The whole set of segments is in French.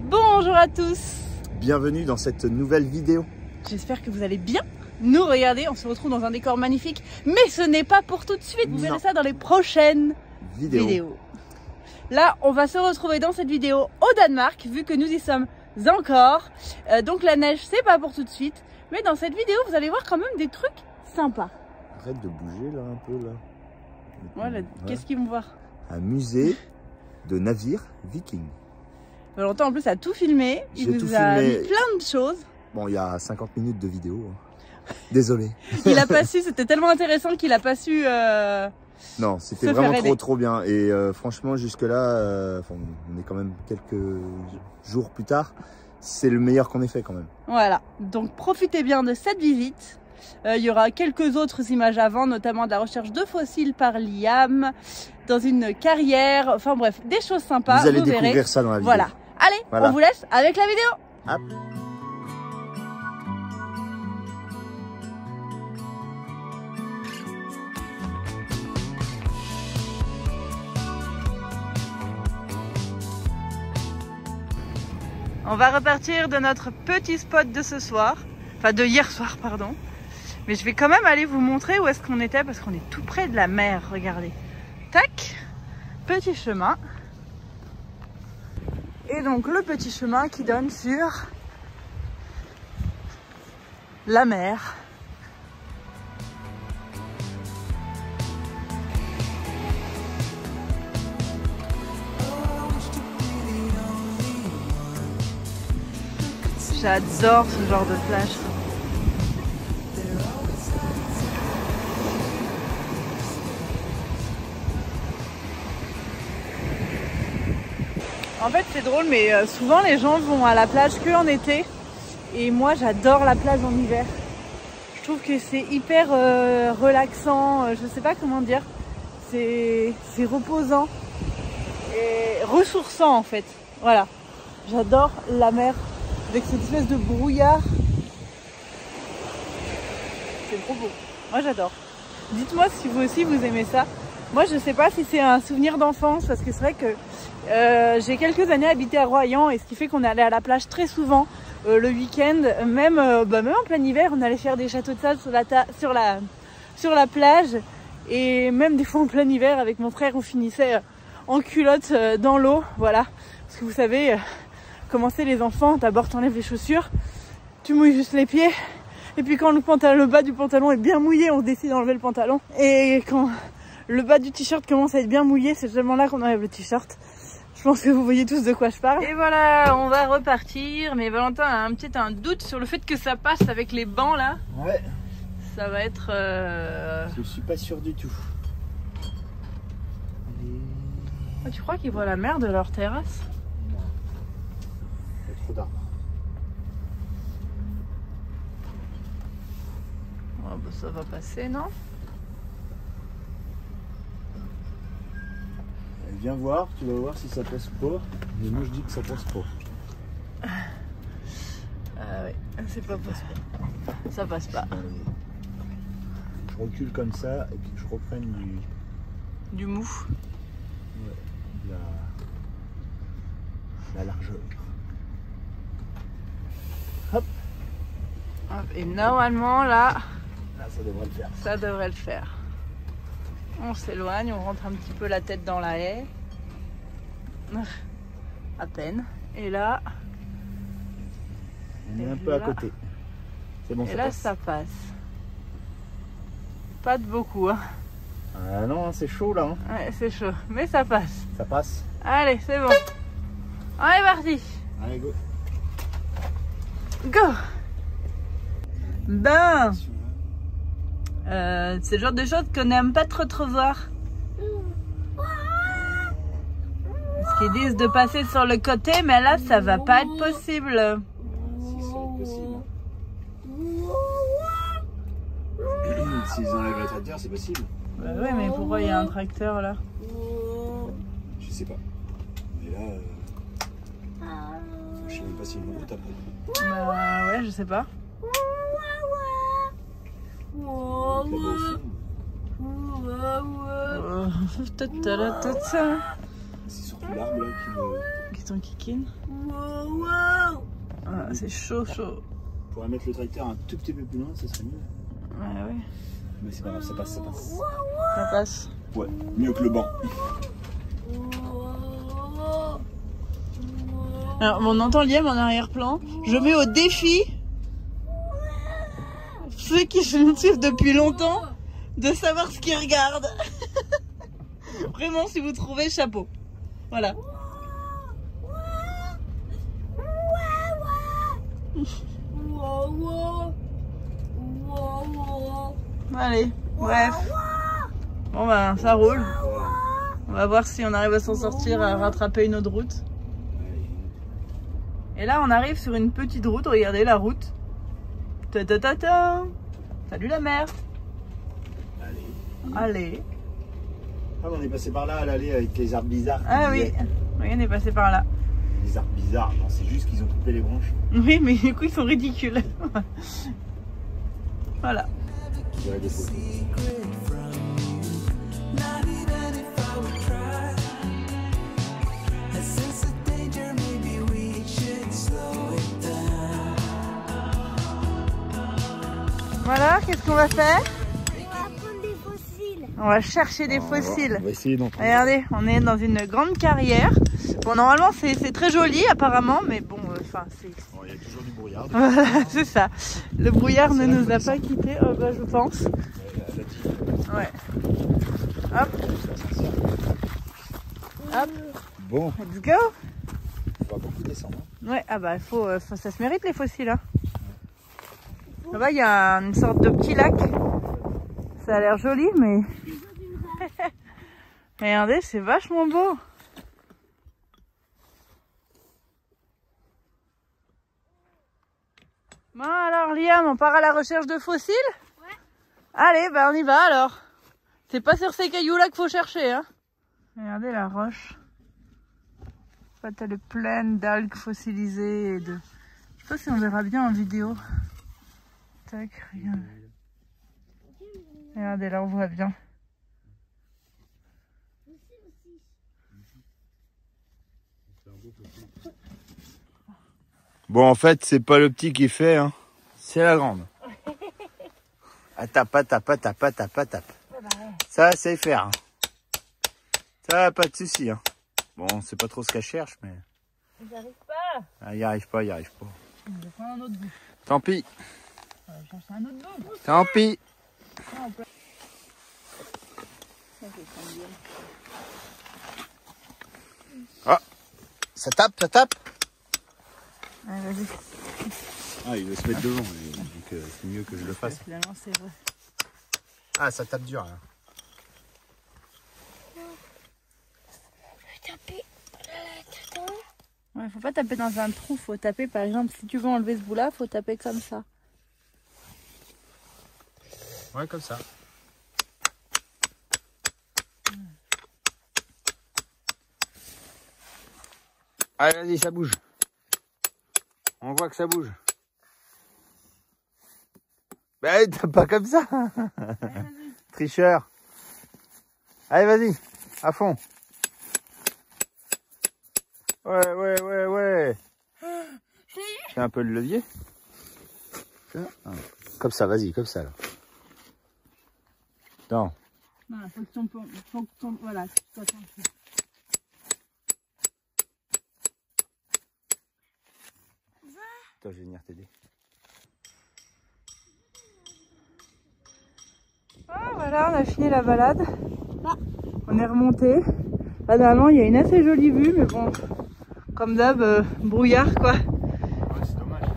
Bonjour à tous. Bienvenue dans cette nouvelle vidéo. J'espère que vous allez bien. Nous, regardez, on se retrouve dans un décor magnifique, mais ce n'est pas pour tout de suite. Vous verrez ça dans les prochaines vidéos. Là, on va se retrouver dans cette vidéo au Danemark, vu que nous y sommes encore. Donc la neige, c'est pas pour tout de suite. Mais dans cette vidéo, vous allez voir quand même des trucs sympas. Arrête de bouger là un peu là. Voilà, qu'est-ce qu'ils vont voir? Un musée de navires vikings. Valentin en plus a tout filmé. Il nous a mis plein de choses. Bon, il y a 50 minutes de vidéo. Désolé. Il a pas su, c'était tellement intéressant qu'il a pas su. Non, c'était vraiment trop bien. Et franchement, jusque-là, on est quand même quelques jours plus tard. C'est le meilleur qu'on ait fait quand même. Voilà, donc profitez bien de cette visite. Il y aura quelques autres images avant, notamment de la recherche de fossiles par Liam, dans une carrière, enfin bref, des choses sympas. Vous allez découvrir ça dans la vidéo. Voilà. Allez, on vous laisse avec la vidéo. Hop. On va repartir de notre petit spot de ce soir, enfin de hier soir, pardon. Mais je vais quand même aller vous montrer où est-ce qu'on était parce qu'on est tout près de la mer, regardez. Tac, petit chemin. Et donc le petit chemin qui donne sur la mer. J'adore ce genre de plage. En fait c'est drôle mais souvent les gens vont à la plage que en été et moi j'adore la plage en hiver. Je trouve que c'est hyper relaxant, je sais pas comment dire, c'est reposant et ressourçant en fait. Voilà, j'adore la mer avec cette espèce de brouillard. C'est trop beau, moi j'adore. Dites-moi si vous aussi vous aimez ça. Moi je sais pas si c'est un souvenir d'enfance parce que c'est vrai que j'ai quelques années habité à Royan et ce qui fait qu'on allait à la plage très souvent le week-end, même en plein hiver on allait faire des châteaux de sable sur la plage et même des fois en plein hiver avec mon frère on finissait en culotte dans l'eau, voilà, parce que vous savez comment c'est les enfants, d'abord t'enlèves les chaussures, tu mouilles juste les pieds et puis quand le bas du pantalon est bien mouillé on décide d'enlever le pantalon et quand le bas du t-shirt commence à être bien mouillé c'est seulement là qu'on enlève le t-shirt. Je pense que vous voyez tous de quoi je parle. Et voilà, on va repartir. Mais Valentin a un doute sur le fait que ça passe avec les bancs là. Ouais. Ça va être... Je suis pas sûr du tout. Ah, tu crois qu'ils voient la mer de leur terrasse? Non. Il y a trop d'arbres. Oh, bah, ça va passer, non? Viens voir, tu vas voir si ça passe pas. Mais moi je dis que ça passe pas. Ah ouais, c'est pas possible. Ça passe pas. Je recule comme ça et puis que je reprenne du mou. Ouais, la largeur. Hop. Hop. Et normalement là, Ça devrait le faire. Ça devrait le faire. On s'éloigne, on rentre un petit peu la tête dans la haie. À peine. Et là... On est un peu à côté. C'est bon, et là, ça passe. Pas de beaucoup. Hein. Ah non, c'est chaud là. Hein. Ouais, c'est chaud. Mais ça passe. Ça passe. Allez, c'est bon. On est parti. Allez, go. Go. Ben... c'est le genre de choses qu'on n'aime pas trop voir. Parce qu'ils disent de passer sur le côté, mais là ça va pas être possible. Si, ça va être possible. S'ils enlèvent le tracteur, c'est possible. Bah ouais, mais pourquoi il y a un tracteur là? Je sais pas. Mais là, je sais même pas s'il y a une route après. Bah ouais, je sais pas. C'est surtout l'arbre là ton kikine. Wow, wow. Ah, c'est chaud, chaud. On pourrait mettre le tracteur un tout petit peu plus loin, ça serait mieux. Ouais. Mais c'est pas grave, ça passe, ça passe. Ça passe. Ouais, mieux que le banc. Alors, on entend Liam en arrière-plan. Je mets au défi ceux qui nous suivent depuis longtemps de savoir ce qu'ils regardent. Vraiment, si vous trouvez, chapeau. Voilà. Allez, bref. Bon ben, ça roule. On va voir si on arrive à s'en sortir, à rattraper une autre route. Et là, on arrive sur une petite route. Regardez la route. Ta ta ta ta. Salut la mer. Allez. Ah, on est passé par là à l'aller avec les arbres bizarres. Ah oui, oui, on est passé par là. Les arbres bizarres, non, c'est juste qu'ils ont coupé les branches. Oui, mais du coup, ils sont ridicules. Voilà. Je dirais des photos. Voilà, qu'est-ce qu'on va faire? On va prendre des fossiles. On va chercher des fossiles. On va essayer d'en trouver. Regardez, on est dans une grande carrière. Bon, normalement, c'est très joli, apparemment, mais bon, enfin, c'est... Bon, il y a toujours du brouillard. Voilà, c'est ça. Le brouillard ne nous a pas quittés, bah, je pense. Ouais. Hop. Hop. Bon, Let's go. on va beaucoup descendre. Ouais, ah bah, ça se mérite les fossiles. Hein. Là-bas, il y a une sorte de petit lac. Ça a l'air joli, mais... Regardez, c'est vachement beau. Bon alors, Liam, on part à la recherche de fossiles? Ouais. Allez, bah on y va alors. C'est pas sur ces cailloux-là qu'il faut chercher, hein. Regardez la roche. En fait, elle est pleine d'algues fossilisées et de... Je sais pas si on verra bien en vidéo. Tac, regarde. Regardez, là on voit bien. Bon, en fait, c'est pas le petit qui fait, hein. C'est la grande. Elle tape. Ça, c'est faire. Hein. Ça, pas de souci. Hein. Bon, on sait pas trop ce qu'elle cherche, mais... J'arrive pas. Ah, il arrive pas. On va prendre un autre bout. Tant pis. On va chercher un autre bout. Tant pis. Ah, on peut... Ça, c'est bien. Ah, ça tape. Allez, vas-y. Ah, il veut se mettre devant, donc c'est mieux que je le fasse. Finalement, c'est vrai. Ah, ça tape dur, là. Je vais taper là-dedans. Ouais, faut pas taper dans un trou, faut taper par exemple, si tu veux enlever ce bout là, faut taper comme ça. Ouais, comme ça. Allez, vas-y, ça bouge. On voit que ça bouge. Ben, t'as pas comme ça. Tricheur. Allez, vas-y, à fond. Ouais. Fais un peu le levier. Comme ça, vas-y, comme ça, là. Non. Non, faut que ton, voilà, que tu sois tranquille. Attends, je vais venir t'aider. Ah, voilà, on a fini la balade. On est remonté. Là, normalement, il y a une assez jolie vue, mais bon, comme d'hab, brouillard quoi. Ouais, c'est dommage.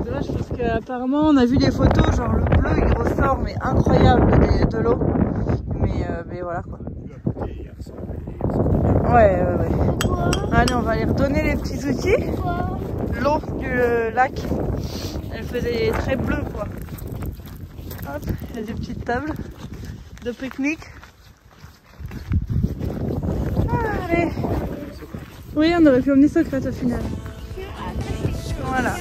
Dommage parce qu'apparemment, on a vu des photos, genre le bleu il ressort, mais incroyable de l'eau. Mais voilà quoi. Ouais. Allez, on va aller redonner les petits outils. L'eau du lac, elle faisait très bleu quoi. Hop, il y a des petites tables de pique-nique. Allez. Oui, on aurait pu emmener Socrate au final. Voilà.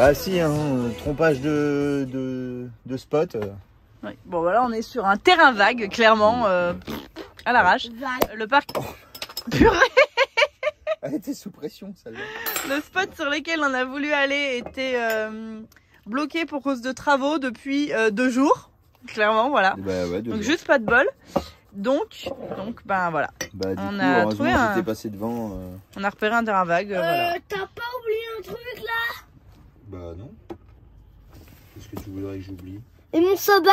Bah si, hein, trompage de spot. Oui. Bon voilà, on est sur un terrain vague, clairement, à l'arrache. Le parc... Purée. Elle était sous pression, celle-là. Le spot sur lequel on a voulu aller était bloqué pour cause de travaux depuis 2 jours. Clairement, voilà. Bah ouais, donc juste pas de bol. Donc ben voilà. Bah, on a trouvé j'étais passé devant. On a repéré un terrain vague. Voilà. T'as pas oublié un truc là? Bah non. Qu'est-ce que tu voudrais que j'oublie? Et mon soda,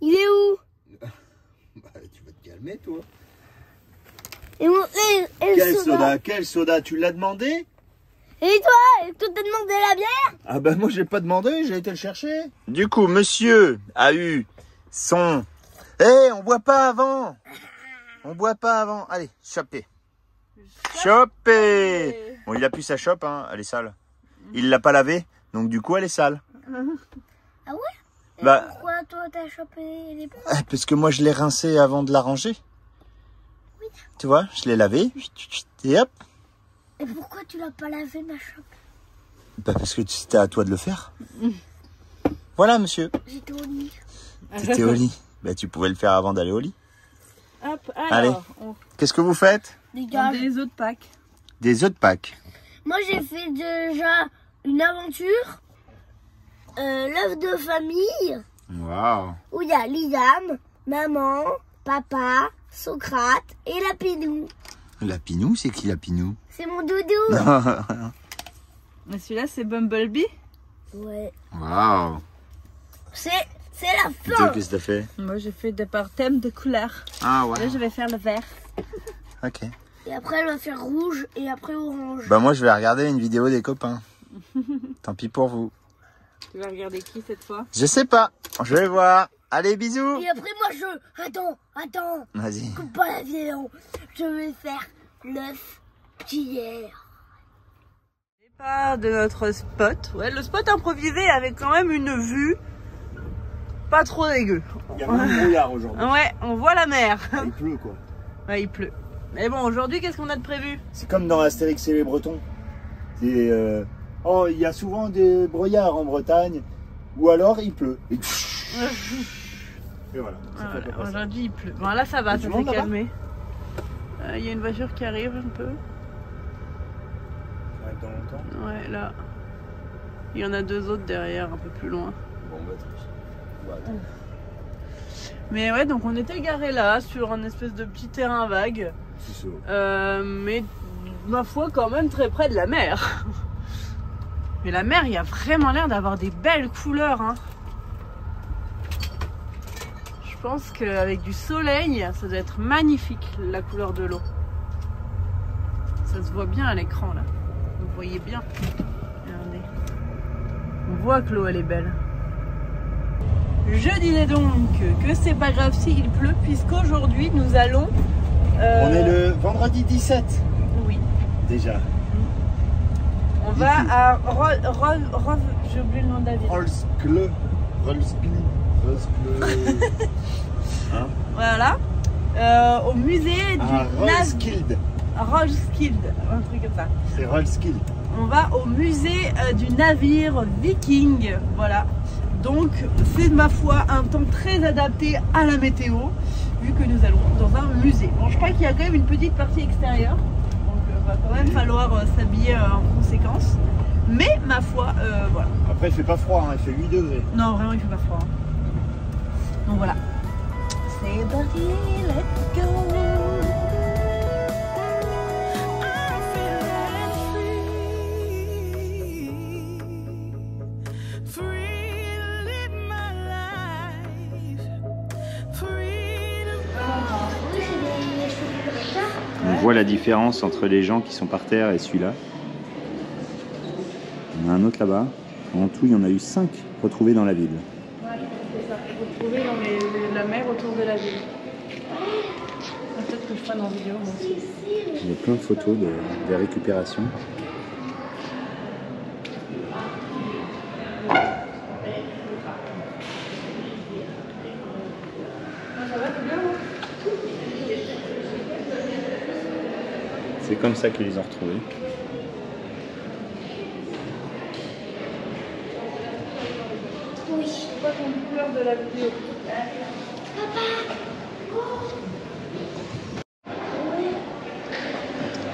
il est où? Bah tu vas te calmer toi. Et Quel soda? Quel soda? Tu l'as demandé? Et toi t'as demandé la bière? Ah bah moi j'ai pas demandé, j'ai été le chercher. Du coup monsieur a eu son... on boit pas avant. On boit pas avant. Allez, chopez. Chopez. Bon, il a plus sa chope, hein, elle est sale. Il l'a pas lavée, donc du coup elle est sale. Ah ouais? Et bah, pourquoi toi t'as chopé les pompes? parce que moi je l'ai rincée avant de la ranger. Oui. Tu vois, je l'ai lavée. Et hop. Et pourquoi tu l'as pas lavé ma chope? Bah parce que c'était à toi de le faire. Voilà monsieur. J'étais au lit. T'étais au lit. Bah tu pouvais le faire avant d'aller au lit. Hop, allez. Qu'est-ce que vous faites? Des œufs de Pâques. Des œufs de Pâques. Moi j'ai fait déjà une aventure. L'œuf de famille. Waouh. Où il y a Liam, maman, papa, Socrate et Lapinou. Lapinou, c'est qui Lapinou? C'est mon doudou. Mais celui-là c'est Bumblebee. Ouais. Waouh. C'est la Toi, fin. qu'est-ce que t'as fait? Moi j'ai fait par thème de couleurs. Ah ouais. Là je vais faire le vert. Ok. Et après elle va faire rouge et après orange. Bah moi je vais regarder une vidéo des copains. Tant pis pour vous. Tu vas regarder qui cette fois? Je sais pas. Je vais voir. Allez, bisous. Et après moi Attends. Vas-y. Coupe pas la vidéo. Je vais faire l'œuf d'hier. Départ de notre spot. Ouais, le spot improvisé avait quand même une vue pas trop dégueu. Il y a même un brouillard aujourd'hui. Ouais, on voit la mer. Il pleut quoi. Ouais, il pleut. Mais bon, aujourd'hui, qu'est-ce qu'on a de prévu? C'est comme dans Astérix et les Bretons. C'est oh, il y a souvent des brouillards en Bretagne. Ou alors il pleut. Et voilà. Aujourd'hui, il pleut. Bon, là, ça va, ça s'est calmé. Il y a une voiture qui arrive un peu. Ça arrive dans longtemps. Ouais, là. Il y en a 2 autres derrière, un peu plus loin. Bon, bah, mais ouais, donc on était garé là, sur un espèce de petit terrain vague. Mais ma foi, quand même très près de la mer. Mais la mer, il y a vraiment l'air d'avoir des belles couleurs. Hein. Je pense qu'avec du soleil, ça doit être magnifique, la couleur de l'eau. Ça se voit bien à l'écran là. Vous voyez bien. Regardez. On voit que l'eau elle est belle. Je disais donc que c'est pas grave s'il pleut, puisqu'aujourd'hui nous allons... On est le vendredi 17. Oui. Déjà. On va à j'ai oublié le nom de la ville. Rolskle. Hein? Voilà. Au musée du Roskilde. Roskilde, un truc comme ça. C'est Roskilde. On va au musée du navire Viking. Voilà. Donc c'est de ma foi un temps très adapté à la météo, vu que nous allons dans un musée. Bon, je crois qu'il y a quand même une petite partie extérieure, donc il va quand même falloir s'habiller en conséquence. Mais ma foi, voilà. Après il fait pas froid, hein, il fait 8 degrés. Non, vraiment il fait pas froid. Donc voilà. C'est parti, let's go. On voit la différence entre les gens qui sont par terre et celui-là. Il y en a un autre là-bas. En tout, il y en a eu 5 retrouvés dans la ville. Ouais, c'est ça. Retrouvés dans la mer autour de la ville. Peut-être que je ferai en vidéo moi aussi. Il y a plein de photos de récupération. C'est comme ça qu'ils les ont retrouvés. pas conducteur de la vidéo.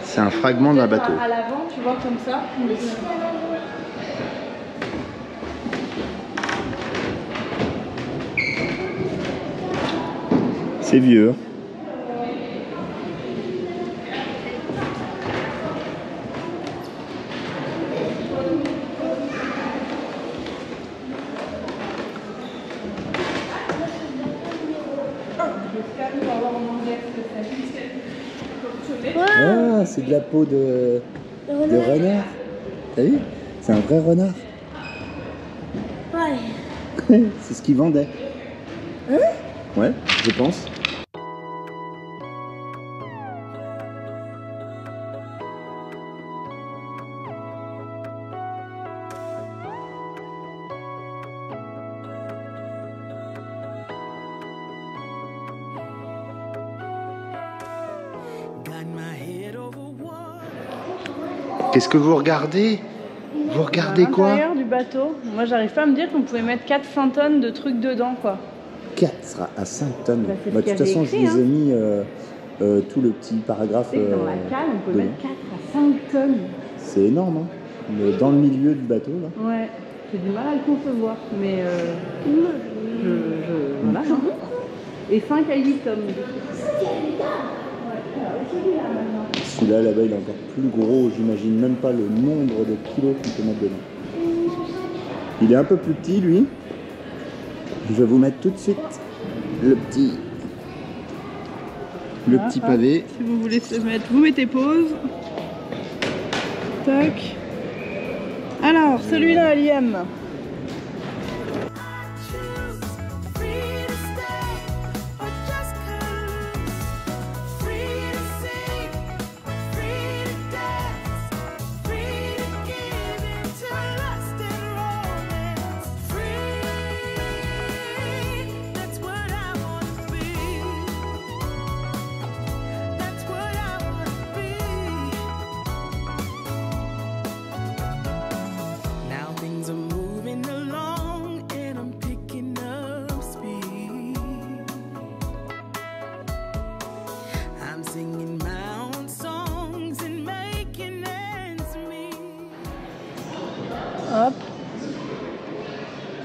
C'est un fragment d'un bateau. À l'avant, tu vois comme ça. C'est vieux. Ah, c'est de la peau de renard. T'as vu? C'est un vrai renard. Ouais. C'est ce qu'ils vendaient. Hein? Ouais, je pense. Qu'est-ce que vous regardez? Vous regardez quoi? À l'intérieur du bateau. Moi, j'arrive pas à me dire qu'on pouvait mettre 400 tonnes de trucs dedans, quoi. 4 à 5 tonnes. Bah, De toute façon, je vous ai mis tout le petit paragraphe. Dans la cale, on peut mettre 4 à 5 tonnes. C'est énorme, hein. Mais dans le milieu du bateau, là. Ouais, j'ai du mal à le concevoir, mais voilà. Et 5 à 8 tonnes. Celui-là, là-bas, il est encore plus gros. J'imagine même pas le nombre de kilos qu'il peut mettre dedans. Il est un peu plus petit, lui. Je vais vous mettre tout de suite le petit pavé. Si vous voulez se mettre, vous mettez pause. Tac. Alors, celui-là, Liam. Hop.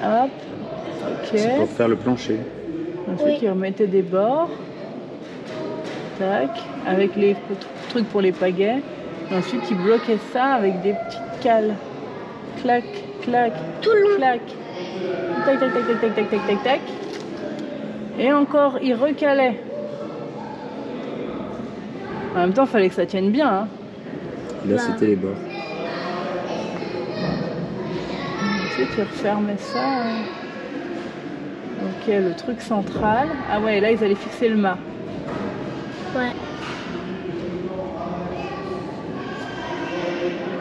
Hop. Ok. C'est pour faire le plancher. Ensuite, ils remettaient des bords. Tac. Avec les trucs pour les pagaies. Et ensuite, ils bloquaient ça avec des petites cales. Clac, clac, Tout le long. clac. Tac, tac, tac, tac, tac, tac, tac, tac, tac. Et encore, ils recalaient. En même temps, il fallait que ça tienne bien. Hein. Et là, c'était les bords. Ensuite, ils refermaient ça. Ok, le truc central. Ah ouais, là, ils allaient fixer le mât. Ouais.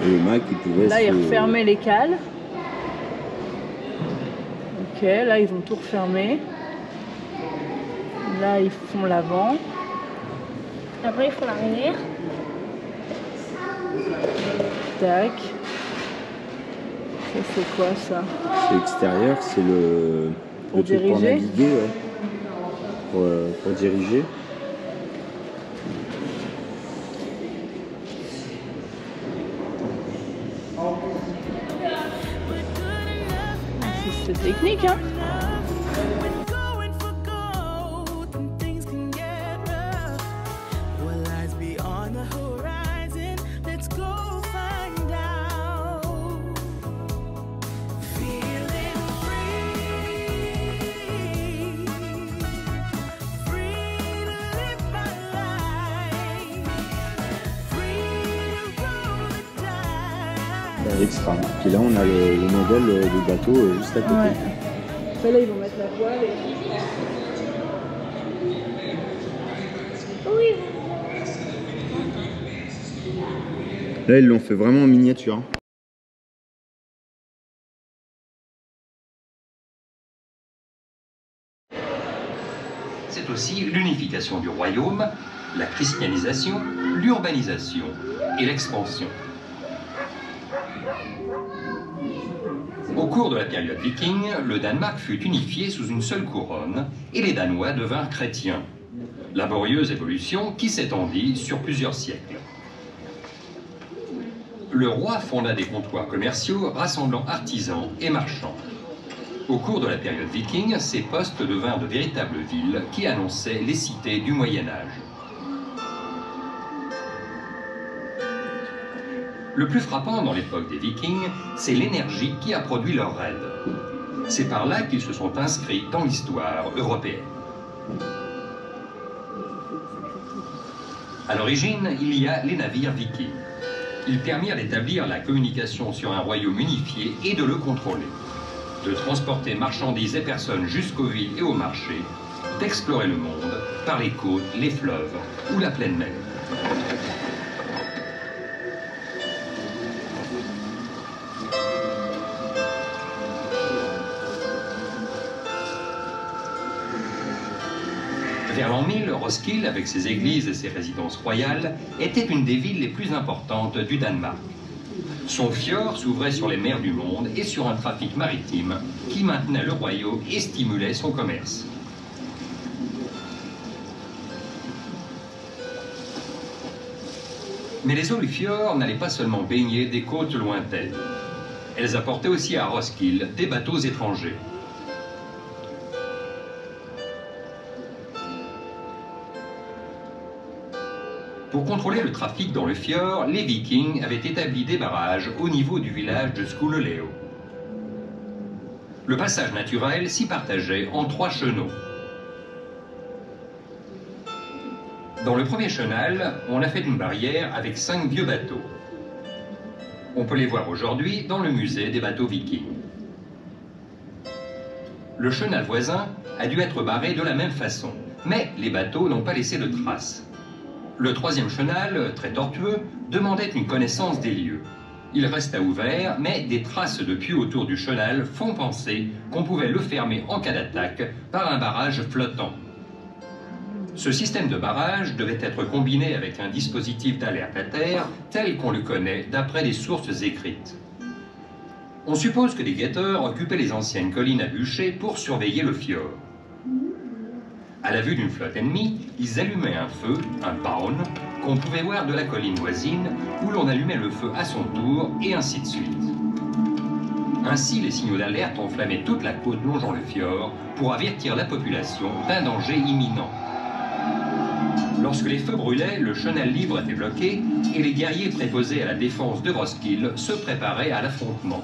Et le mât qui pouvait Là, ils refermaient les cales. Ok, là, ils ont tout refermé. Là, ils font l'avant. Après, il faut l'arrière. Tac. Ça, c'est quoi, ça? C'est l'extérieur, c'est le truc pour naviguer, ouais. Pour diriger. C'est technique, hein? Extra. Puis là, on a le modèle du bateau juste à côté. Ouais. Après, là, ils vont mettre la voile et... Oui. Là, ils l'ont fait vraiment en miniature. C'est aussi l'unification du royaume, la christianisation, l'urbanisation et l'expansion. Au cours de la période viking, le Danemark fut unifié sous une seule couronne et les Danois devinrent chrétiens. Laborieuse évolution qui s'étendit sur plusieurs siècles. Le roi fonda des comptoirs commerciaux rassemblant artisans et marchands. Au cours de la période viking, ces postes devinrent de véritables villes qui annonçaient les cités du Moyen-Âge. Le plus frappant dans l'époque des Vikings, c'est l'énergie qui a produit leurs raids. C'est par là qu'ils se sont inscrits dans l'histoire européenne. À l'origine, il y a les navires vikings. Ils permirent d'établir la communication sur un royaume unifié et de le contrôler, de transporter marchandises et personnes jusqu'aux villes et aux marchés, d'explorer le monde par les côtes, les fleuves ou la pleine mer. Vers l'an 1000, Roskilde, avec ses églises et ses résidences royales, était une des villes les plus importantes du Danemark. Son fjord s'ouvrait sur les mers du monde et sur un trafic maritime qui maintenait le royaume et stimulait son commerce. Mais les eaux du fjord n'allaient pas seulement baigner des côtes lointaines. Elles apportaient aussi à Roskilde des bateaux étrangers. Pour contrôler le trafic dans le fjord, les Vikings avaient établi des barrages au niveau du village de Skuleleo. Le passage naturel s'y partageait en 3 chenaux. Dans le premier chenal, on a fait une barrière avec 5 vieux bateaux. On peut les voir aujourd'hui dans le musée des bateaux vikings. Le chenal voisin a dû être barré de la même façon, mais les bateaux n'ont pas laissé de traces. Le troisième chenal, très tortueux, demandait une connaissance des lieux. Il resta ouvert, mais des traces de puits autour du chenal font penser qu'on pouvait le fermer en cas d'attaque par un barrage flottant. Ce système de barrage devait être combiné avec un dispositif d'alerte à terre tel qu'on le connaît d'après des sources écrites. On suppose que des guetteurs occupaient les anciennes collines à bûcher pour surveiller le fjord. À la vue d'une flotte ennemie, ils allumaient un feu, un baun, qu'on pouvait voir de la colline voisine, où l'on allumait le feu à son tour, et ainsi de suite. Ainsi, les signaux d'alerte enflammaient toute la côte longeant le fjord pour avertir la population d'un danger imminent. Lorsque les feux brûlaient, le chenal libre était bloqué, et les guerriers préposés à la défense de Roskilde se préparaient à l'affrontement.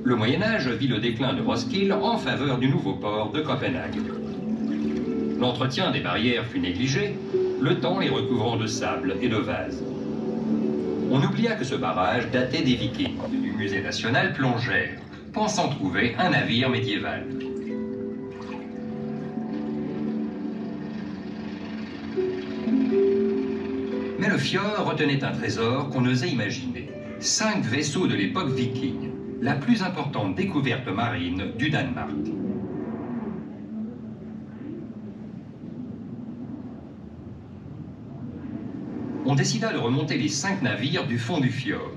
Le Moyen-Âge vit le déclin de Roskilde en faveur du nouveau port de Copenhague. L'entretien des barrières fut négligé, le temps les recouvrant de sable et de vases. On oublia que ce barrage datait des Vikings, du musée national plongèrent, pensant trouver un navire médiéval. Mais le fjord retenait un trésor qu'on n'osait imaginer. 5 vaisseaux de l'époque viking. La plus importante découverte marine du Danemark. On décida de remonter les 5 navires du fond du fjord.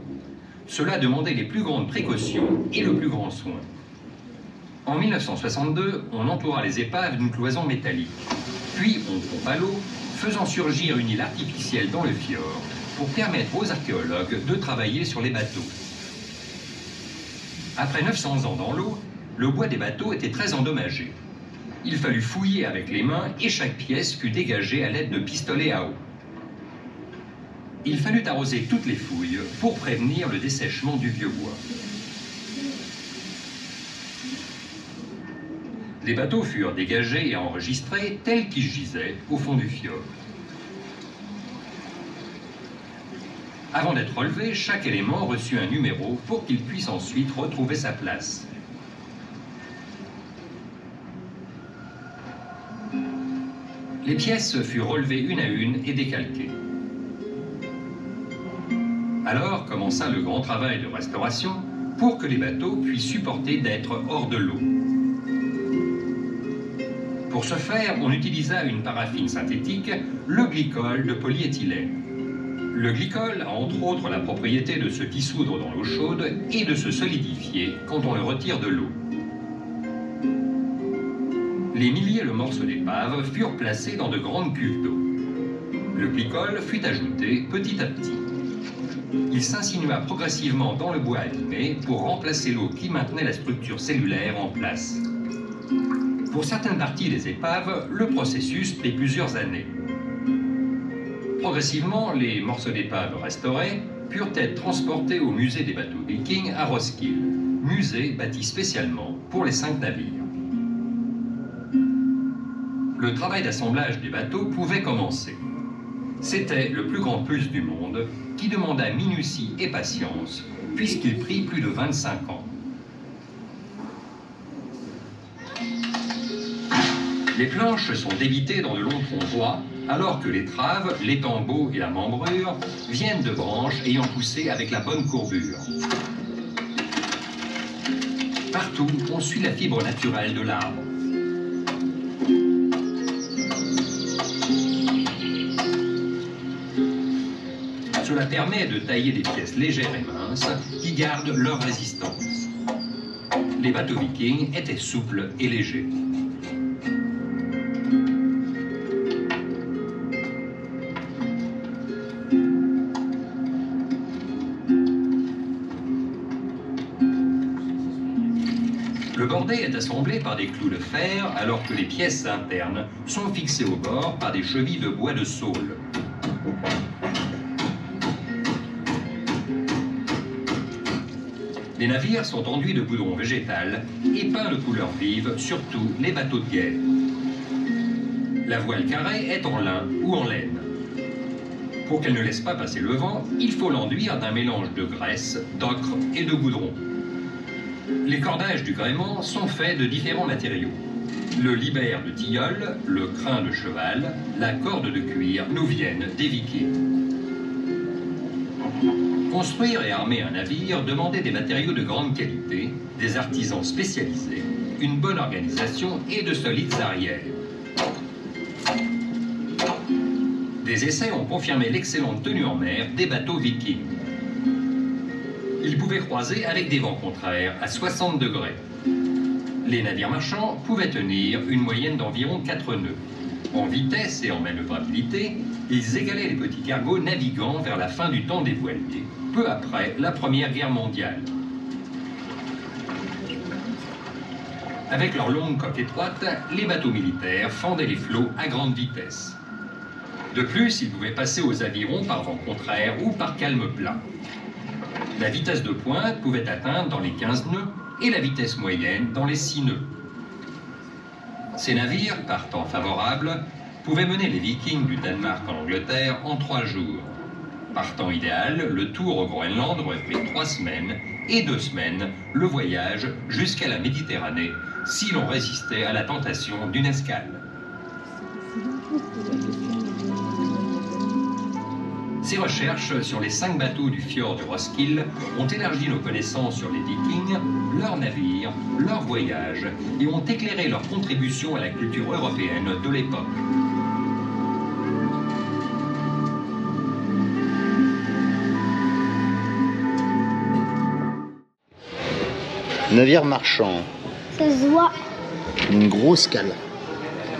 Cela demandait les plus grandes précautions et le plus grand soin. En 1962, on entoura les épaves d'une cloison métallique. Puis on pompa l'eau, faisant surgir une île artificielle dans le fjord pour permettre aux archéologues de travailler sur les bateaux. Après 900 ans dans l'eau, le bois des bateaux était très endommagé. Il fallut fouiller avec les mains et chaque pièce fut dégagée à l'aide de pistolets à eau. Il fallut arroser toutes les fouilles pour prévenir le dessèchement du vieux bois. Les bateaux furent dégagés et enregistrés tels qu'ils gisaient au fond du fjord. Avant d'être relevé, chaque élément reçut un numéro pour qu'il puisse ensuite retrouver sa place. Les pièces furent relevées une à une et décalquées. Alors commença le grand travail de restauration pour que les bateaux puissent supporter d'être hors de l'eau. Pour ce faire, on utilisa une paraffine synthétique, le glycol de polyéthylène. Le glycol a entre autres la propriété de se dissoudre dans l'eau chaude et de se solidifier quand on le retire de l'eau. Les milliers de morceaux d'épave furent placés dans de grandes cuves d'eau. Le glycol fut ajouté petit à petit. Il s'insinua progressivement dans le bois abîmé pour remplacer l'eau qui maintenait la structure cellulaire en place. Pour certaines parties des épaves, le processus prit plusieurs années. Progressivement, les morceaux d'épave restaurés purent être transportés au musée des bateaux vikings à Roskilde, musée bâti spécialement pour les 5 navires. Le travail d'assemblage des bateaux pouvait commencer. C'était le plus grand plus du monde qui demanda minutie et patience, puisqu'il prit plus de 25 ans. Les planches sont débitées dans de longs troncs droits, alors que les traves, les tambours et la membrure viennent de branches ayant poussé avec la bonne courbure. Partout, on suit la fibre naturelle de l'arbre. Cela permet de tailler des pièces légères et minces qui gardent leur résistance. Les bateaux vikings étaient souples et légers. Le bordé est assemblé par des clous de fer alors que les pièces internes sont fixées au bord par des chevilles de bois de saule. Les navires sont enduits de goudron végétal et peints de couleurs vives, surtout les bateaux de guerre. La voile carrée est en lin ou en laine. Pour qu'elle ne laisse pas passer le vent, il faut l'enduire d'un mélange de graisse, d'ocre et de goudron. Les cordages du gréement sont faits de différents matériaux. Le libère de tilleul, le crin de cheval, la corde de cuir nous viennent des Vikings. Construire et armer un navire demandait des matériaux de grande qualité, des artisans spécialisés, une bonne organisation et de solides arrières. Des essais ont confirmé l'excellente tenue en mer des bateaux vikings. Ils pouvaient croiser avec des vents contraires à 60 degrés. Les navires marchands pouvaient tenir une moyenne d'environ 4 nœuds. En vitesse et en manœuvrabilité, ils égalaient les petits cargos naviguant vers la fin du temps des voiliers, peu après la Première Guerre mondiale. Avec leurs longues coques étroites, les bateaux militaires fendaient les flots à grande vitesse. De plus, ils pouvaient passer aux avirons par vent contraire ou par calme plat. La vitesse de pointe pouvait atteindre dans les 15 nœuds et la vitesse moyenne dans les 6 nœuds. Ces navires, par temps favorable, pouvaient mener les Vikings du Danemark en Angleterre en 3 jours. Par temps idéal, le tour au Groenland aurait pris 3 semaines et 2 semaines, le voyage jusqu'à la Méditerranée, si l'on résistait à la tentation d'une escale. Ces recherches sur les 5 bateaux du fjord de Roskilde ont élargi nos connaissances sur les Vikings, leurs navires, leurs voyages et ont éclairé leur contribution à la culture européenne de l'époque. Navire marchand. Ça se voit. Une grosse cale.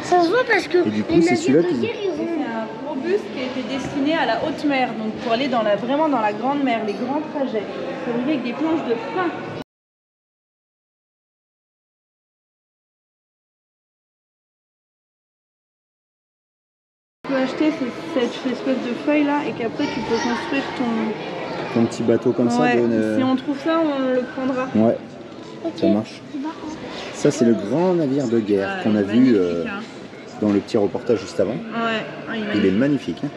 Ça se voit parce que Et du coup, les c'est celui-là navires de qui... guerre, ils ont... C'est un gros bus qui a été destiné à la haute mer, donc pour aller dans vraiment dans la grande mer, les grands trajets. Il faut arriver avec des planches de frein. Tu peux acheter cette espèce de feuille là et qu'après tu peux construire Un petit bateau comme ça. Ouais, Donne, si on trouve ça, on le prendra. Ouais, Ok. ça marche. Ça, c'est le grand navire de guerre Ouais, qu'on a magnifique, vu hein. dans le petit reportage juste avant. Ouais, ah, Il est magnifique. Hein.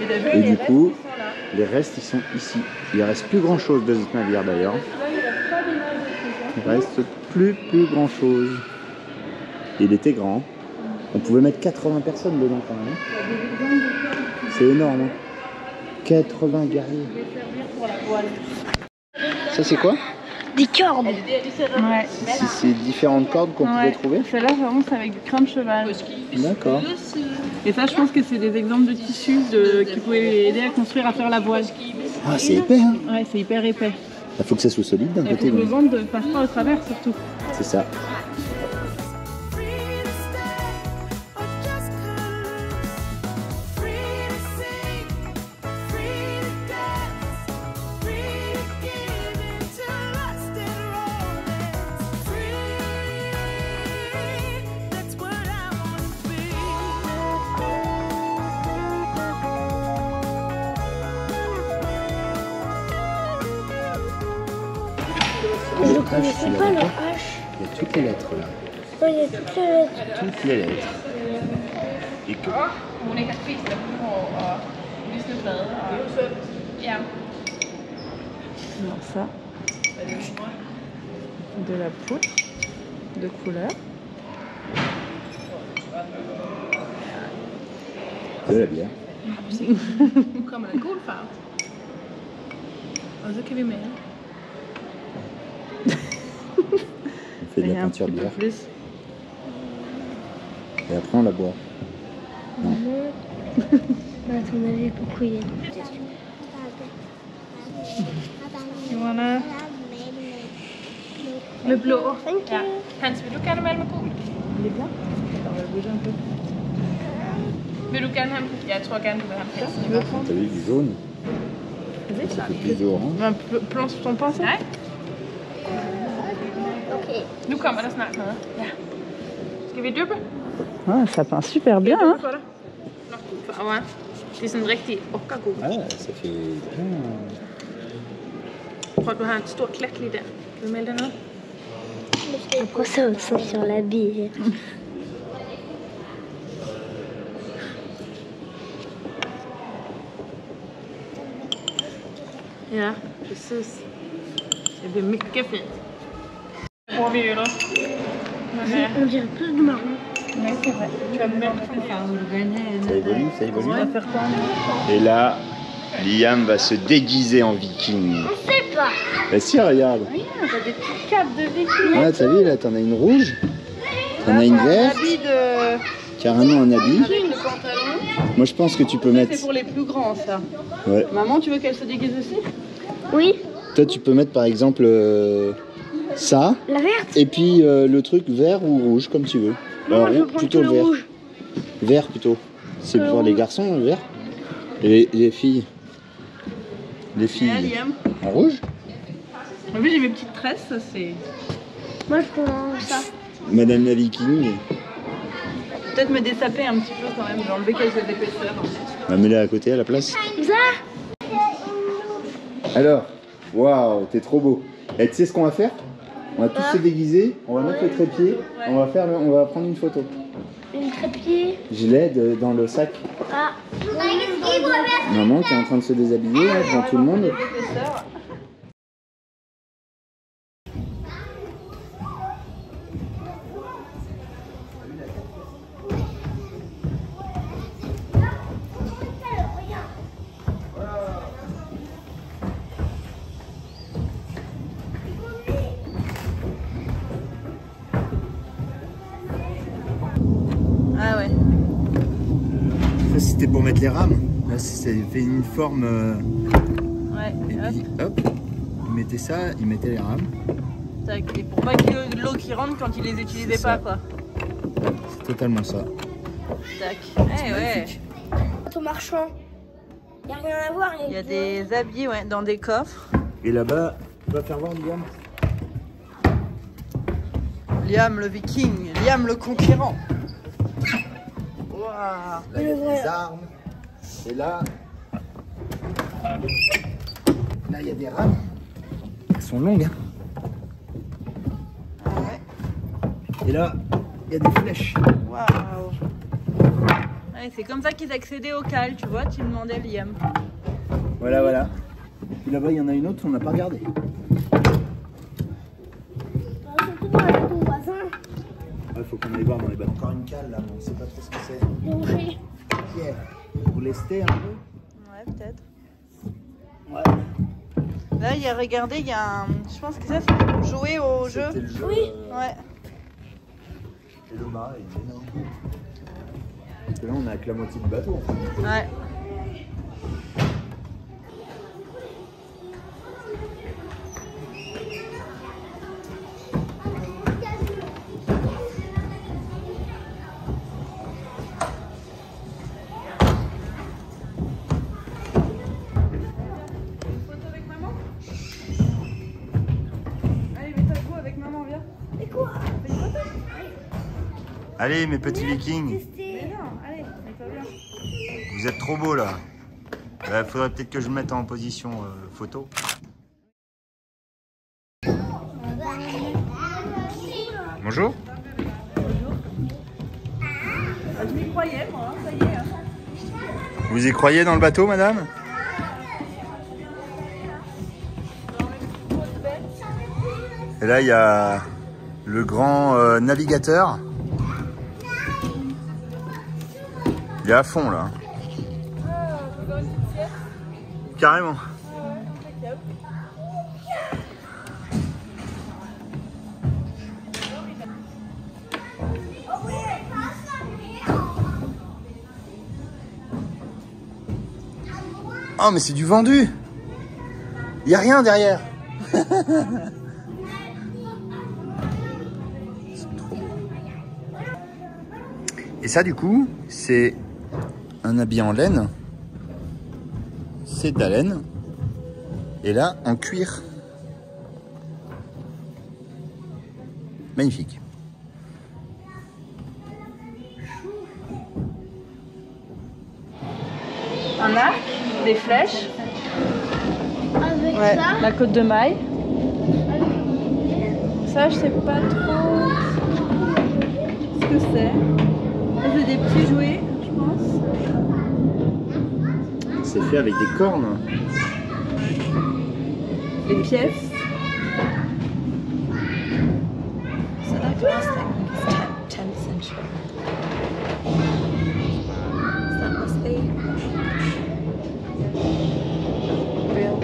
Et, t'as vu, Et les du restes, coup, ils sont là. les restes, ils sont ici. Il ne reste plus grand chose de ce navire d'ailleurs. Là, il reste pas d'image de Il reste plus grand chose. Il était grand. On pouvait mettre 80 personnes dedans quand même. Hein. C'est énorme. Hein. 80 guerriers. Je vais servir pour la voile. Ça, c'est quoi? Des cordes. Ouais. C'est différentes cordes qu'on pouvait trouver. Celle-là, vraiment, c'est avec du crin de cheval. D'accord. Et ça, je pense que c'est des exemples de tissus qui pouvaient aider à construire, à faire la voile. Ah, c'est épais, hein. Ouais, c'est hyper épais. Il faut que ça soit solide d'un Et côté. pour que le vent ne passe pas au travers, surtout. C'est ça. Je ne connaissais pas le H. Il y a toutes les lettres là. Oui, il y a toutes les lettres. Toutes les lettres. Et que... Hun ikke har spist lavendel og lysende blade. Ja. Alors ça, de la poudre de couleur. De la bière. Nu kommer der gul farve. Og så kan vi male. On fait de Et la un peinture petit peu bière. plus. Et après on la boit. À ton avis, pourquoi il y a Et voilà. Med blå. Ja. Hans, vil du gerne male med gul? Il est bien. Attends, on va le bouger un peu. Vil du gerne have ham? Ja, jeg tror gerne, du vil have ham. Tu veux prendre? T'as vu du jaune? Vas-y. Un peu plus orange. Ben, plante ton pinceau. Nej. Ok. Nu kommer der snart noget. Ja. Skal vi dyppe? Ah, ça peint super bien, hein. For dig. Nå, farver. Det er sådan en rigtig okkergul. Ah, ça fait bien. Prøv, du har en stor klat lige der. Kan vi male der noget? Après ça aussi sur la bille. Ja, precis. Det bliver mycket fint. Hvor vi øller. On dirait plus de marron. Ouais, c'est vrai. Tu vas mettre Ça évolue, ça évolue. On va faire quoi? Et là, Liam va se déguiser en viking. On sait pas. Bah si, regarde. T'as des petites capes de viking. Ah, t'as vu, là, t'en as une rouge. T'en as une Un verte. habit de... Carrément un habit. avec le pantalon. Moi, je pense que tu peux mettre... C'est pour les plus grands, ça. Ouais. Maman, tu veux qu'elle se déguise aussi? Oui, Toi, tu peux mettre, par exemple, ça. la verte. Et puis le truc vert ou rouge, comme tu veux. Moi, je Alors, prends plutôt que le le vert. rouge. Vert, plutôt. C'est pour les garçons, le vert. Et les filles. Les Et filles. Liam. En rouge. En plus, j'ai mes petites tresses, ça c'est... Moi, je prends ça. Madame la viking. Peut-être me dessaper un petit peu quand même, j'ai enlevé quelques épaisseurs. On va mettre à côté à la place. Ça. Alors, waouh, t'es trop beau. Et tu sais ce qu'on va faire? On va tous se déguiser, on va mettre le trépied, on va prendre une photo. Une trépied. Je l'aide dans le sac. Ah. Maman qui est en train de se déshabiller là, devant tout le monde. Ah ouais. Ça c'était pour mettre les rames. Là ça fait une forme. Ouais. Et puis hop, ils mettaient ça, ils mettaient les rames. Tac. Et pour pas qu'il y ait de l'eau qui rentre quand ils les utilisaient C'est pas, ça. quoi. C'est totalement ça. Tac. Eh ouais. Au marchand. Il n'y a rien à voir. Il y a des habits, ouais, dans des coffres. Et là-bas, tu vas faire voir Liam. Liam le viking, Liam le conquérant. Waouh. Là il y a des armes. Et là il y a des rames. Elles sont longues. Hein. Et là, il y a des flèches. Waouh. Ouais, c'est comme ça qu'ils accédaient au cal, tu vois, tu demandais Liam. Voilà, voilà. Puis là-bas, il y en a une autre, on n'a pas regardé. Surtout pour aller ton voisin. Il faut qu'on aille voir dans les bateaux. Encore une cale là, mais on ne sait pas trop ce que c'est. Manger. Pierre, pour lester un peu. Ouais, peut-être. Ouais. Là, regardez, il y a un... Je pense que ça, c'est pour jouer au jeu. Le jeu Oui. Ouais. Et le mât est énorme. Parce que là, on a que la moitié du bateau. En fait. Ouais. Allez, mes petits vikings. Mais non, allez, mets-toi bien. Vous êtes trop beaux là. Faudrait peut-être que je me mette en position photo. Bonjour. Ah, je m'y croyais, moi, ça y est. Hein. Vous y croyez dans le bateau, madame? Et là, il y a le grand navigateur. Il est à fond là. Carrément. Oh mais c'est du vendu. Il n'y a rien derrière. C'est trop beau. Et ça du coup, c'est un habit en laine. C'est de la laine. Et là, en cuir. Magnifique. Un arc, des flèches. Avec Ouais, ça, la côte de maille. Ça, je sais pas trop ce que c'est. Ça, c'est des petits jouets, je pense. C'est fait avec des cornes. Les pièces. So that plastic is 10th century. So that must be real.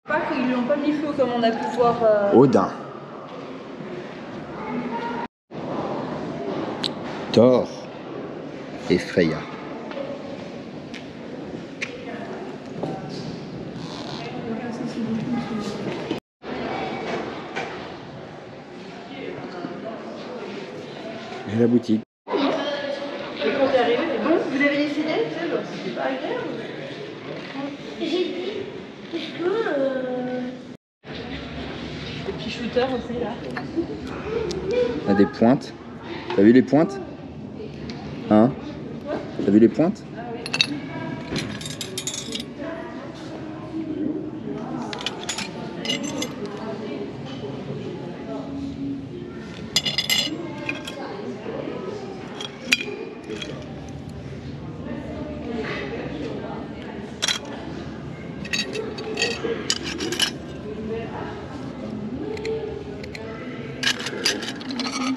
Pas qu'ils lui ont pas mis feu comme on a pu voir. Odin. Thor et Freya. Et la boutique. Et quand t'es arrivé, c'est bon, vous avez décidé, tu sais, donc c'était pas agréable. j'ai dit, est-ce que... Des petits shooters aussi là. On a des pointes. T'as vu les pointes? Hein? T'as vu les pointes?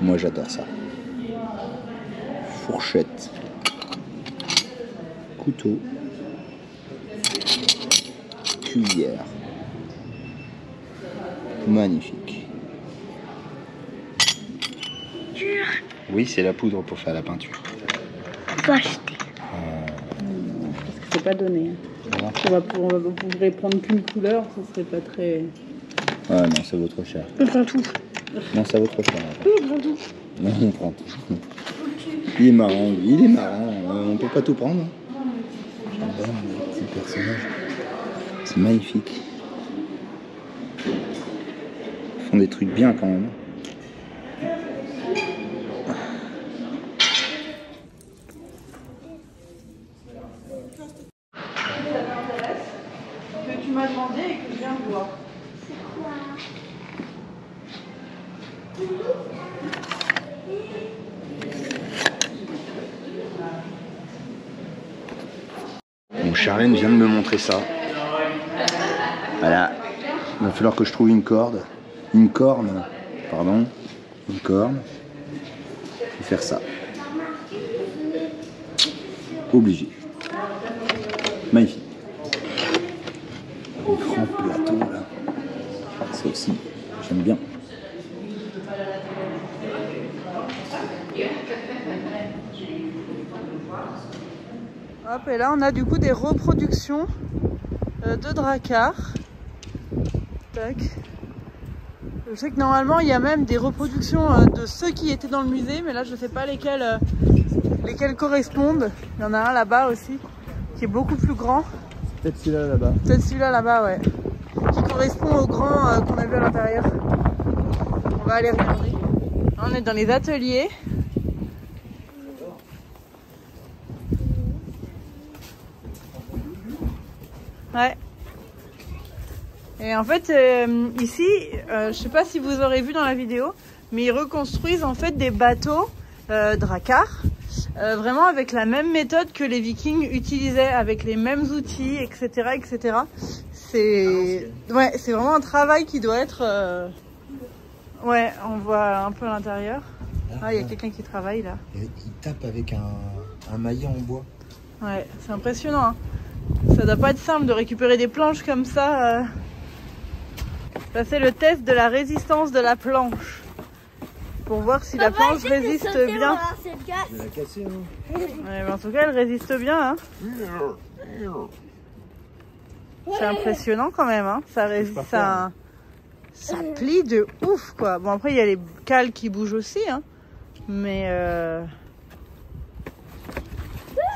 Moi j'adore ça. Fourchette, couteau, cuillère. Magnifique. Oui, c'est la poudre pour faire la peinture. Faut acheter. Parce que c'est pas donné. Voilà. On pourrait prendre qu'une couleur, ça serait pas très. Ah non, ça vaut trop cher. On prend tout. Non, ça vaut trop cher. Oui, on prend tout. Non, on prend tout. Il est marrant, lui. Il est marrant. On peut pas tout prendre. J'adore les petits personnages. C'est magnifique. Ils font des trucs bien quand même. Que tu m'as demandé et que je viens de voir. Bon, Charlène vient de me montrer ça. Voilà. Il va falloir que je trouve une corde. Une corne. Pardon. Une corne. faire ça. Obligé. Magnifique. Les grands plateaux là. Ça aussi, j'aime bien. Hop, et là on a du coup des reproductions de dracars. Tac. Je sais que normalement il y a même des reproductions de ceux qui étaient dans le musée, mais là je ne sais pas lesquels correspondent. Il y en a un là-bas aussi qui est beaucoup plus grand. Peut-être celui-là là-bas. Peut-être celui-là là-bas, ouais. Qui correspond au grand qu'on a vu à l'intérieur. On va aller regarder. On est dans les ateliers. Ouais. Et en fait, ici, je sais pas si vous aurez vu dans la vidéo, mais ils reconstruisent en fait des bateaux dracars, vraiment avec la même méthode que les Vikings utilisaient, avec les mêmes outils, etc., etc. C'est ouais, c'est vraiment un travail qui doit être. Ouais, on voit un peu à l'intérieur. Ah, il y a quelqu'un qui travaille là. Il tape avec un maillet en bois. Ouais, c'est impressionnant. Hein. Ça doit pas être simple de récupérer des planches comme ça. Ça c'est le test de la résistance de la planche. Pour voir si la planche résiste bien. Je vais la casser, hein. Ouais, mais en tout cas, elle résiste bien. Hein. C'est impressionnant quand même. Hein. Ça résiste, ça plie de ouf quoi. Bon après il y a les cales qui bougent aussi. Hein. Mais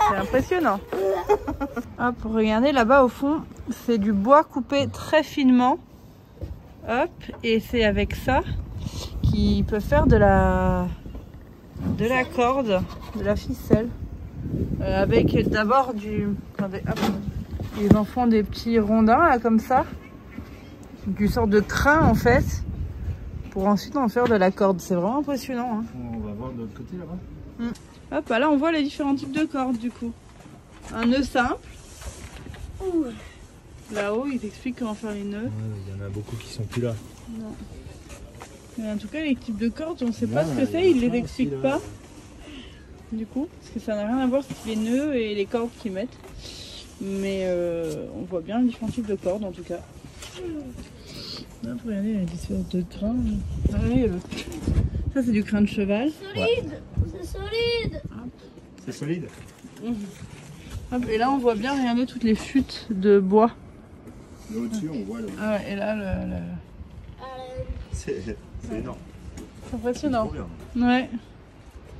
c'est impressionnant. Hop, regardez là-bas au fond, c'est du bois coupé très finement. Hop, et c'est avec ça qu'ils peuvent faire de la corde, de la ficelle. Avec d'abord du... Attendez, hop. Ils en font des petits rondins là comme ça. Du sort de crin en fait. Pour ensuite en faire de la corde. C'est vraiment impressionnant. Hein. On va voir de l'autre côté là-bas. Hop, là on voit les différents types de cordes du coup. Un nœud simple. Là-haut, ils expliquent comment faire les nœuds. Il y en a beaucoup qui sont plus là. Non. Mais en tout cas, les types de cordes, on ne sait pas ce que c'est, ils les expliquent pas. Du coup, parce que ça n'a rien à voir avec les nœuds et les cordes qu'ils mettent. Mais on voit bien les différents types de cordes en tout cas. Là, regardez, il y a des sortes de crins. Ah, oui, ça, c'est du crin de cheval. Solide, c'est solide. C'est solide. Hop, et là, on voit bien, regardez toutes les chutes de bois. Là au-dessus, on voit. Ah ouais, et là, C'est énorme. c'est impressionnant. C'est trop bien. Ouais.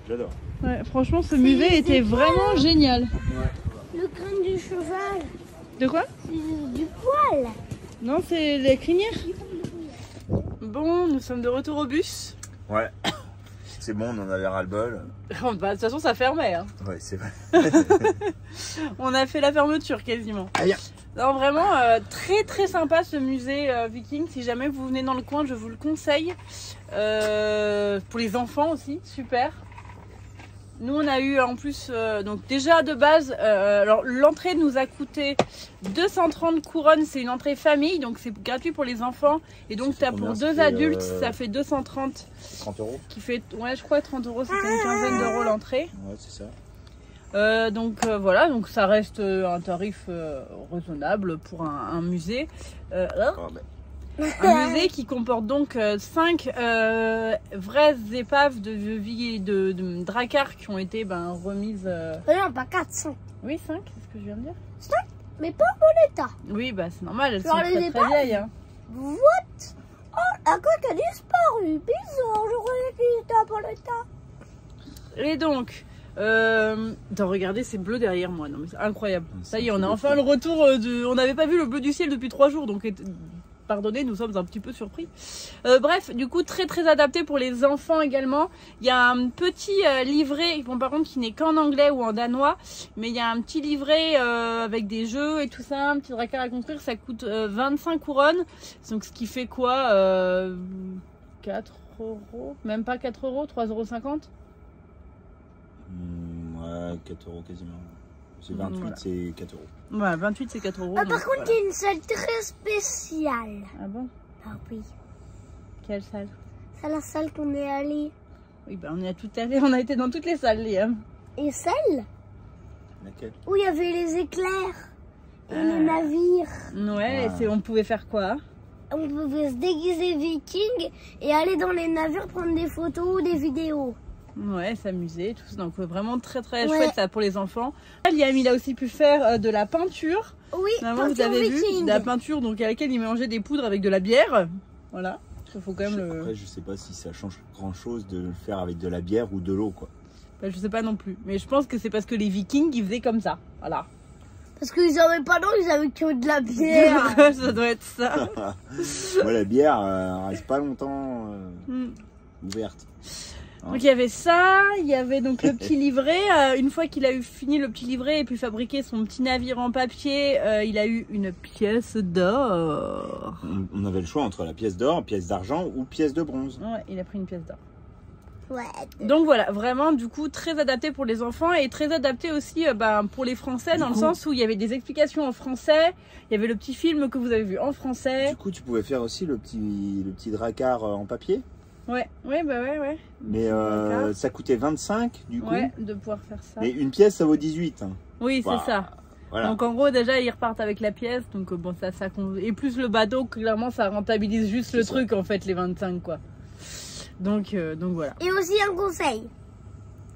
J'adore. Ouais, franchement, ce musée était vraiment génial. Le crâne du cheval, De quoi? c'est du poil. Non, c'est les crinières. Bon, nous sommes de retour au bus. Ouais. C'est bon, on en avait ras-le-bol. Bah, de toute façon, ça fermait. Hein. Ouais, c'est vrai. On a fait la fermeture quasiment. Aïe. Non, vraiment très très sympa ce musée Viking. Si jamais vous venez dans le coin, je vous le conseille. Pour les enfants aussi, super. Nous on a eu en plus, donc déjà de base, alors l'entrée nous a coûté 230 couronnes, c'est une entrée famille, donc c'est gratuit pour les enfants. Et donc t'as pour deux adultes, ça fait 230. 30 €. Qui fait, ouais je crois 30 €, c'était une quinzaine d'euros l'entrée. Ouais, c'est ça. Donc voilà, donc ça reste un tarif raisonnable pour un musée. Un musée qui comporte donc 5 vraies épaves de dracars qui ont été remises. Non, pas 4, 5. Oui, 5, c'est ce que je viens de dire. 5, mais pas en bon état. Oui, bah c'est normal, elles Genre sont les très épaves vieilles. Hein. What? Oh, la coque a disparu. Bizarre, je croyais qu'il était en bon état. Et donc, regardez, c'est bleu derrière moi, non mais c'est incroyable. Ça y est, on a enfin le retour on n'avait pas vu le bleu du ciel depuis 3 jours, donc pardonnez, nous sommes un petit peu surpris. Bref, du coup, très très adapté pour les enfants également. Il y a un petit livret, bon par contre qui n'est qu'en anglais ou en danois, mais il y a un petit livret avec des jeux et tout ça, un petit dracar à construire, ça coûte 25 couronnes, donc ce qui fait quoi 4 €, même pas 4 €, 3,50 €. Ouais, 4 € quasiment. C'est 28, voilà. C'est 4 €. Ouais, 28 c'est 4 €. Ah, par contre, il y a une salle très spéciale. Ah bon? Ah oui. Quelle salle? C'est la salle qu'on est allé. Oui, bah on y a tout allé, on a été dans toutes les salles, Liam. Et celle Laquelle? où il y avait les éclairs et les navires. Ouais, Ah. on pouvait faire quoi? On pouvait se déguiser viking et aller dans les navires prendre des photos ou des vidéos. Ouais, s'amuser, tout ça. Donc vraiment très très Ouais. chouette ça pour les enfants. Liam, il a aussi pu faire de la peinture. Oui, Maman, vous peinture avez vu viking. de la peinture donc à laquelle il mélangeait des poudres avec de la bière. Voilà. Il faut quand même le. Après, je sais pas si ça change grand chose de le faire avec de la bière ou de l'eau, quoi. Bah, je sais pas non plus. Mais je pense que c'est parce que les Vikings ils faisaient comme ça. Voilà. Parce qu'ils avaient pas d'eau, ils avaient que de la bière. Ça doit être ça. Ouais, la bière reste pas longtemps Mm. ouverte. Donc il y avait ça, il y avait donc le petit livret. Une fois qu'il a eu fini le petit livret et pu fabriquer son petit navire en papier, il a eu une pièce d'or. On avait le choix entre la pièce d'or, pièce d'argent ou pièce de bronze. Ouais, il a pris une pièce d'or. Ouais. Donc voilà, vraiment du coup très adapté pour les enfants et très adapté aussi pour les Français dans le sens où il y avait des explications en français, il y avait le petit film que vous avez vu en français. Du coup, tu pouvais faire aussi le petit dracard en papier. Ouais. Mais Dracard. ça coûtait 25 du coup. Ouais, de pouvoir faire ça. Mais une pièce, ça vaut 18. Hein. Oui, c'est Bah, ça. Voilà. Donc en gros déjà ils repartent avec la pièce, donc bon ça et plus le bateau, clairement ça rentabilise juste le C'est ça. truc en fait les 25 quoi. Donc voilà. Et aussi un conseil,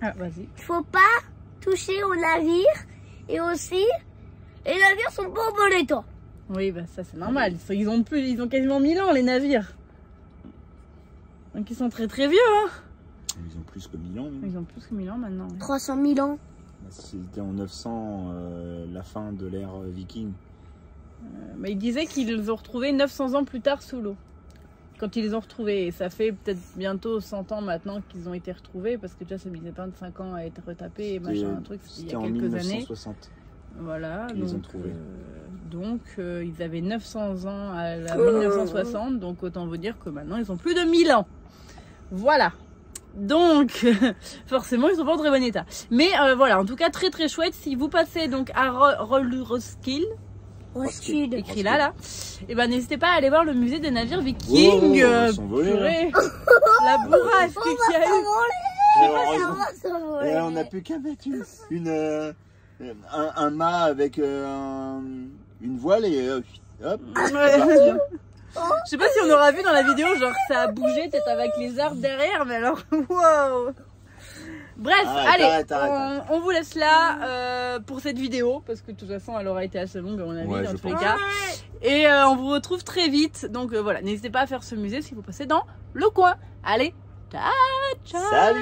Ah vas-y. il faut pas toucher au navire et aussi les navires sont pas en bon état. Oui bah ça c'est normal, ils ont quasiment 1000 ans les navires. Donc ils sont très très vieux hein. Ils ont plus que 1000 ans. hein. Ils ont plus que 1000 ans maintenant. Ouais. 300 000 ans. C'était en 900, la fin de l'ère viking. Mais ils disaient qu'ils les ont retrouvés 900 ans plus tard sous l'eau. Quand ils les ont retrouvés, et ça fait peut-être bientôt 100 ans maintenant qu'ils ont été retrouvés, parce que déjà ça mettait 25 ans à être retapé et machin, un truc, il y C'était a en quelques années. 1960. Voilà, qu'ils les ont trouvés. Ils avaient 900 ans à la 1960, donc autant vous dire que maintenant ils ont plus de 1000 ans. Voilà. Donc, forcément, ils sont pas en très bon état. Mais voilà, en tout cas, très très chouette. Si vous passez donc à Roskilde, Roskilde. écrit là, et ben n'hésitez pas à aller voir le musée des navires vikings. Oh, ils sont volés, purée. La bourrasque qu'il y a eu. Et on n'a plus qu'à mettre un mât avec une voile et hop. Ouais. Je sais pas si on aura vu dans la vidéo, genre ça a bougé peut-être avec les arbres derrière, mais alors wow. Bref, Arrête. on vous laisse là pour cette vidéo parce que de toute façon elle aura été assez longue à mon avis dans tous les cas. Et on vous retrouve très vite. Donc voilà, n'hésitez pas à faire ce musée si vous passez dans le coin. Allez, ciao. Salut.